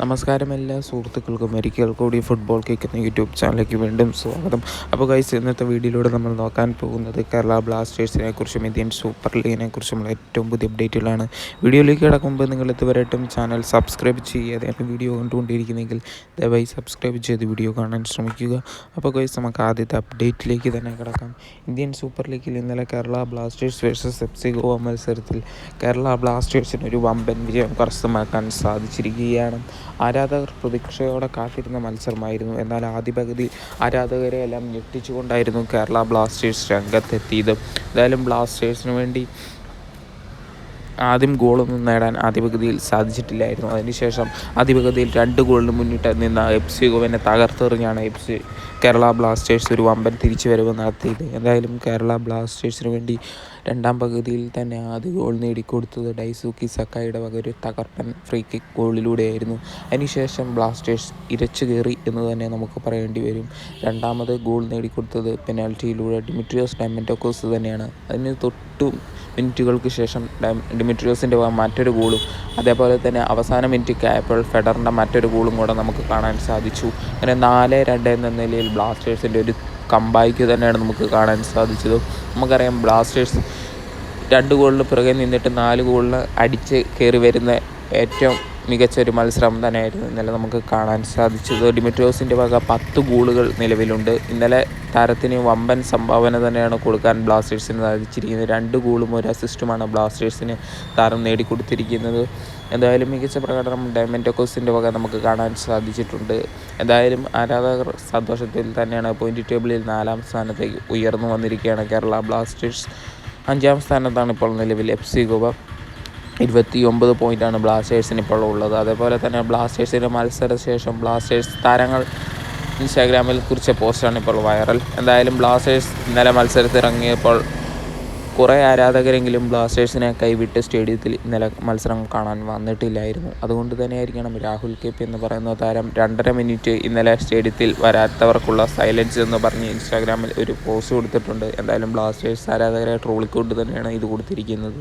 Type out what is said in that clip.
നമസ്കാരം എല്ലാ സുഹൃത്തുക്കൾക്കും ഒരിക്കൽ കൂടി ഫുട്ബോൾ കിക്ക് എന്ന യൂട്യൂബ് ചാനലിലേക്ക് വീണ്ടും സ്വാഗതം. അപ്പോൾ ഗൈസ്, ഇന്നത്തെ വീഡിയോയിലൂടെ നമ്മൾ നോക്കാൻ പോകുന്നത് കേരള ബ്ലാസ്റ്റേഴ്സിനെ കുറിച്ചും ഇന്ത്യൻ സൂപ്പർ ലീഗിനെ കുറിച്ചുമുള്ള ഏറ്റവും പുതിയ അപ്ഡേറ്റുകളാണ്. വീഡിയോയിലേക്ക് കിടക്കുമ്പോൾ നിങ്ങൾ ഇതുവരെയായിട്ടും ചാനൽ സബ്സ്ക്രൈബ് ചെയ്യാതെ വീഡിയോ കണ്ടുകൊണ്ടിരിക്കുന്നെങ്കിൽ ദയവായി സബ്സ്ക്രൈബ് ചെയ്ത് വീഡിയോ കാണാൻ ശ്രമിക്കുക. അപ്പോൾ ഗൈസ്, നമുക്ക് ആദ്യത്തെ അപ്ഡേറ്റിലേക്ക് തന്നെ കിടക്കാം. ഇന്ത്യൻ സൂപ്പർ ലീഗിൽ ഇന്നലെ Kerala Blasters versus FC Goa മത്സരത്തിൽ കേരള ബ്ലാസ്റ്റേഴ്സിന് ഒരു വമ്പൻ വിജയം കരസ്ഥമാക്കാൻ സാധിച്ചിരിക്കുകയാണ്. ആരാധകർ പ്രതീക്ഷയോടെ കാത്തിരുന്ന മത്സരമായിരുന്നു. എന്നാൽ ആദ്യ പകുതി ആരാധകരെ എല്ലാം ഞെട്ടിച്ചുകൊണ്ടായിരുന്നു കേരള ബ്ലാസ്റ്റേഴ്സ് രംഗത്തെത്തിയത്. എന്തായാലും ബ്ലാസ്റ്റേഴ്സിന് വേണ്ടി ആദ്യം ഗോളൊന്നും നേടാൻ ആദ്യ പകുതിയിൽ സാധിച്ചിട്ടില്ലായിരുന്നു. അതിനുശേഷം ആദ്യ പകുതിയിൽ 2 ഗോളിന് മുന്നിട്ട് നിന്ന FC ഗോവനെ തകർത്തെറിഞ്ഞാണ് കേരള ബ്ലാസ്റ്റേഴ്സ് ഒരു വമ്പൻ തിരിച്ചുവരവ് നടത്തിയത്. എന്തായാലും കേരള ബ്ലാസ്റ്റേഴ്സിന് വേണ്ടി രണ്ടാം പകുതിയിൽ തന്നെ ആദ്യ ഗോൾ നേടിക്കൊടുത്തത് ഡൈസൂക്കി സക്കായിയുടെ വക ഒരു തകർപ്പൻ ഫ്രീ കിക്ക് ഗോളിലൂടെയായിരുന്നു. അതിനുശേഷം ബ്ലാസ്റ്റേഴ്സ് ഇരച്ചു കയറി എന്ന് തന്നെ നമുക്ക് പറയേണ്ടി വരും. രണ്ടാമത് ഗോൾ നേടിക്കൊടുത്തത് പെനാൽറ്റിയിലൂടെ ഡിമിട്രിയോസ് ഡയമൻറ്റോക്കോസ് തന്നെയാണ്. അതിന് തൊട്ടു മിനിറ്റുകൾക്ക് ശേഷം ഡിമിട്രിയോസിൻ്റെ മറ്റൊരു ഗോളും, അതേപോലെ തന്നെ അവസാന മിനിറ്റിക്കായപ്പോൾ ഫെഡറിൻ്റെ മറ്റൊരു ഗോളും കൂടെ നമുക്ക് കാണാൻ സാധിച്ചു. അങ്ങനെ 4-2 എന്ന നിലയിൽ ബ്ലാസ്റ്റേഴ്സിൻ്റെ ഒരു കംബാക്ക് തന്നെയാണ് നമുക്ക് കാണാൻ സാധിച്ചത്. നമുക്കറിയാം, ബ്ലാസ്റ്റേഴ്സ് 2 ഗോളിന് പിറകെ നിന്നിട്ട് 4 ഗോളിന് അടിച്ച് കയറി വരുന്ന ഏറ്റവും മികച്ച ഒരു മത്സരം തന്നെയായിരുന്നു ഇന്നലെ നമുക്ക് കാണാൻ സാധിച്ചത്. ഡിമിട്രിയോസിൻ്റെ വക 10 ഗോളുകൾ നിലവിലുണ്ട്. ഇന്നലെ താരത്തിന് വമ്പൻ സംഭാവന തന്നെയാണ് കൊടുക്കാൻ ബ്ലാസ്റ്റേഴ്സിന് സാധിച്ചിരിക്കുന്നത്. 2 ഗോളും 1 അസിസ്റ്റുമാണ് ബ്ലാസ്റ്റേഴ്സിന് താരം നേടിക്കൊടുത്തിരിക്കുന്നത്. എന്തായാലും മികച്ച പ്രകടനം ഡയമൻറ്റോക്കോസിൻ്റെ വക നമുക്ക് കാണാൻ സാധിച്ചിട്ടുണ്ട്. എന്തായാലും ആരാധകർ സന്തോഷത്തിൽ തന്നെയാണ്. പോയിൻ്റ് ടേബിളിൽ 4-ാം സ്ഥാനത്തേക്ക് ഉയർന്നു വന്നിരിക്കുകയാണ് കേരള ബ്ലാസ്റ്റേഴ്സ്. 5-ാം സ്ഥാനത്താണ് ഇപ്പോൾ നിലവിൽ FC ഗോവ. 29 പോയിൻ്റാണ് ബ്ലാസ്റ്റേഴ്സിന് ഇപ്പോൾ ഉള്ളത്. അതേപോലെ തന്നെ ബ്ലാസ്റ്റേഴ്സിൻ്റെ മത്സരശേഷം ബ്ലാസ്റ്റേഴ്സ് താരങ്ങൾ ഇൻസ്റ്റാഗ്രാമിൽ കുറിച്ച പോസ്റ്റാണ് ഇപ്പോൾ വൈറൽ. എന്തായാലും ബ്ലാസ്റ്റേഴ്സ് ഇന്നലെ മത്സരത്തിനിറങ്ങിയപ്പോൾ കുറേ ആരാധകരെങ്കിലും ബ്ലാസ്റ്റേഴ്സിനെ കൈവിട്ട് സ്റ്റേഡിയത്തിൽ ഇന്നലെ മത്സരം കാണാൻ വന്നിട്ടില്ലായിരുന്നു. അതുകൊണ്ട് തന്നെയായിരിക്കണം രാഹുൽ KP എന്ന് പറയുന്ന താരം 2.5 മിനിറ്റ് ഇന്നലെ സ്റ്റേഡിയത്തിൽ വരാത്തവർക്കുള്ള സൈലൻസ് എന്ന് പറഞ്ഞ് ഇൻസ്റ്റാഗ്രാമിൽ ഒരു പോസ്റ്റ് കൊടുത്തിട്ടുണ്ട്. എന്തായാലും ബ്ലാസ്റ്റേഴ്സ് ആരാധകരെ ട്രോളിക്കൊണ്ട് തന്നെയാണ് ഇത് കൊടുത്തിരിക്കുന്നത്.